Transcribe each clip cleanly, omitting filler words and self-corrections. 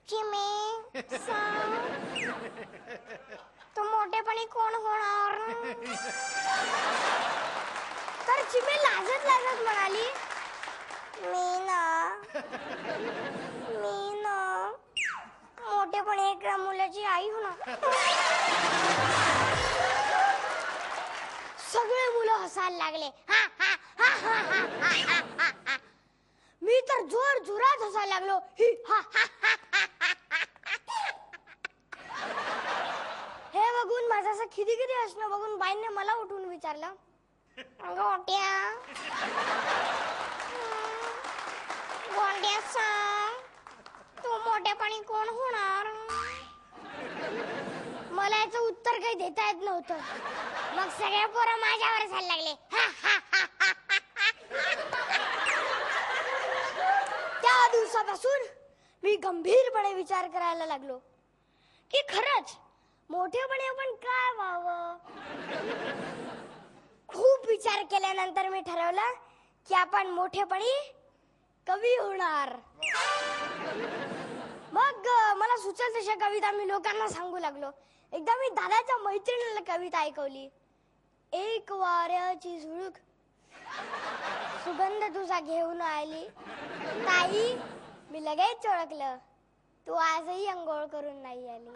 चिमे सांग, तू मोठेपणी कोण होणार? तर चिमे लाजत लाजत म्हणाली, मी ना मोठेपणी एका मुलाची आई होणार. सगळे मुलं हसायला लागले. मी तर जोर जोरात हसायला लागलो. हे बघून माझं असं खिदी हसणं बघून बाईंनी मला उठून विचारलं, गोट्या सांग, तू मोठेपणी कोण होणार? मला याचं उत्तर काही देता येत नव्हतं. मग सगळे पोरं माझ्यावर हसायला लागले. त्या दिवसापासून मी गंभीरपणे विचार करायला लागलो की खरंच मोठेपणी आपण काय व्हावं. खूप विचार केल्यानंतर मी ठरवलं की आपण मोठेपणी कवी होणार. मग मला सुचल तशा कविता मी लोकांना सांगू लागलो. एकदा मी दादाच्या मैत्रिणीला कविता ऐकवली. एक वाऱ्याची झुळूक सुगंध तुझा घेऊन आली ताई, मी लगेच ओळखलं तू आजही अंघोळ करून नाही आली.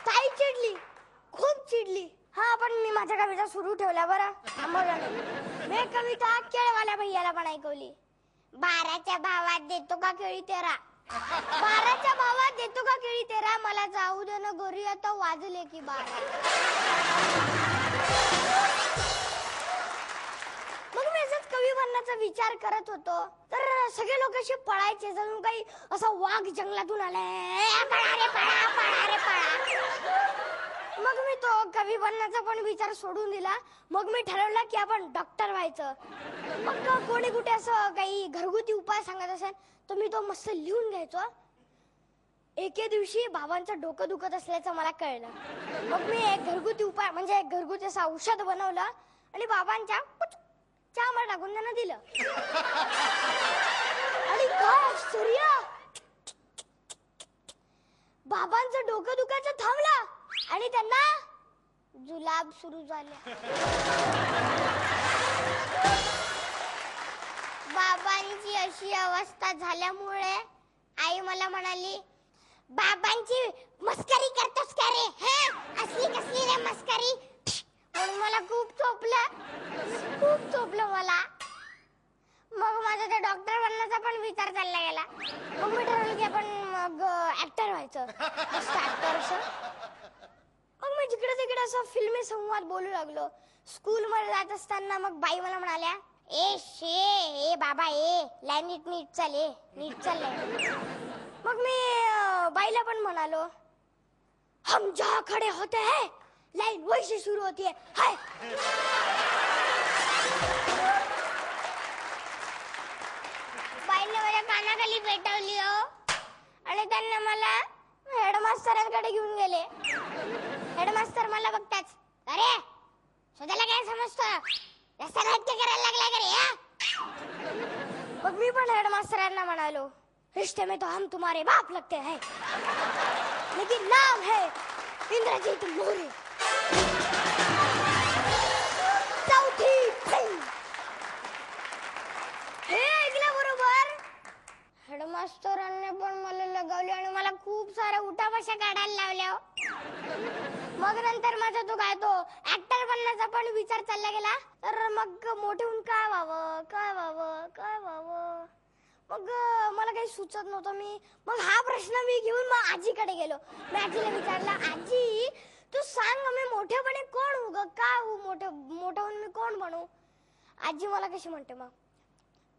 ताई चिडली, खूप चिडली. हा, पण मी माझ्या कविता सुरू ठेवल्या बरं. मी कविता केळवाल्या भैयाला पण ऐकवली. 12च्या भावात देतो का केळी तेरा, 12च्या भावात देतो का केळी तेरा, मला जाऊ दे ना गोरी आता वाजले की 12. मग मी असंच कवी बनण्याचा विचार करत होतो तर सगळे लोक असे पळायचे जणू काही असं वाघ जंगलातून आलाय, पळा रे पळा, पळा रे पळा. मग मी तो कवी बनण्याचा पण विचार सोडून दिला. मग मी ठरवलं की आपण डॉक्टर व्हायचं. मग कोणी कुठे असं काही घरगुती उपाय सांगत असेल तर मी तो मस्त लिहून घ्यायचो. एके दिवशी बाबांचं डोकं दुखत असल्याचं मला कळलं. मग मी एक घरगुती उपाय म्हणजे एक घरगुती असं औषध बनवलं आणि बाबांच्या चहा टाकून त्यांना दिलं. आणि काय आश्चर्य, बाबांचं डोकं दुखायचं थांबलं आणि त्यांना जुलाब सुरू झाल्या. बाबांची अशी अवस्था झाल्यामुळे आई मला म्हणाली, बाबांची मस्करी करतोस का रे, असली कसली रे मस्करी. म्हणून मला खूप चोपलं मला. मग माझा त्या डॉक्टर बनण्याचा पण विचार चालला गेला. मग मी ठरवलं की आपण मग ऍक्टर व्हायचं, मस्त ऍक्टर असं. मग मी जिकडे तिकडे असं फिल्मी संवाद बोलू लागलो. स्कूल मध्ये जात असताना मग बाई मला म्हणाल्या, ए बाबा लाईन नीट चाल, नीट चाललंय. मग मी बाईला पण म्हणालो, हम जहाँ खडे होते हैं लाईन वैसे सुरू होतीये. हाय बाईने माझ्या कानाखाली पेटवली हो आणि त्यांना मला हेडमास्टरांकडे घेऊन गेले. हेडमास्टर मला बघताच, अरे स्वतःला काय समजतं, रस्ता नाट्य करायला लागला का रे. मग मी पण हेडमास्टरांना म्हणालो, रिश्ते में तो हम तुम्हारे बाप लगते हैं लेकिन नाम है इंद्रजीत मोरे. चौथी फिल्म. हे ऐकलं बरोबर. हेडमास्टरांनी पण मला लगावली आणि मला खूप साऱ्या उठाबशा काढायला लावल्या. मग नंतर माझा तो ऍक्टर बनण्याचा पण विचार चालला गेला. तर मग मोठे होऊन काय व्हावं. मग मला काही सुचत नव्हतं. मग हा प्रश्न मी घेऊन मग आजीकडे गेलो. मी आजीला विचारला, आजी तू सांग मी मोठेपणे कोण होऊ ग, काय होऊ, मोठं होऊन मी कोण बनू. आजी मला कशी म्हणते, मग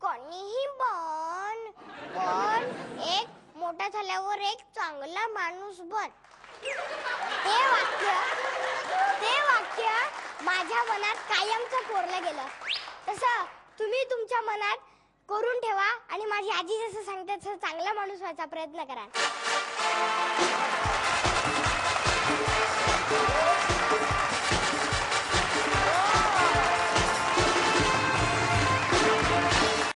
कोणीही बन, पण एक मोठा झाल्यावर एक चांगला माणूस बन. ते वाक्य माझ्या मनात कायमचं कोरलं गेलं. तसं तुम्ही तुमच्या मनात कोरून ठेवा आणि माझी आजी जसं सांगते तसं चांगला माणूस व्हायचा प्रयत्न करा.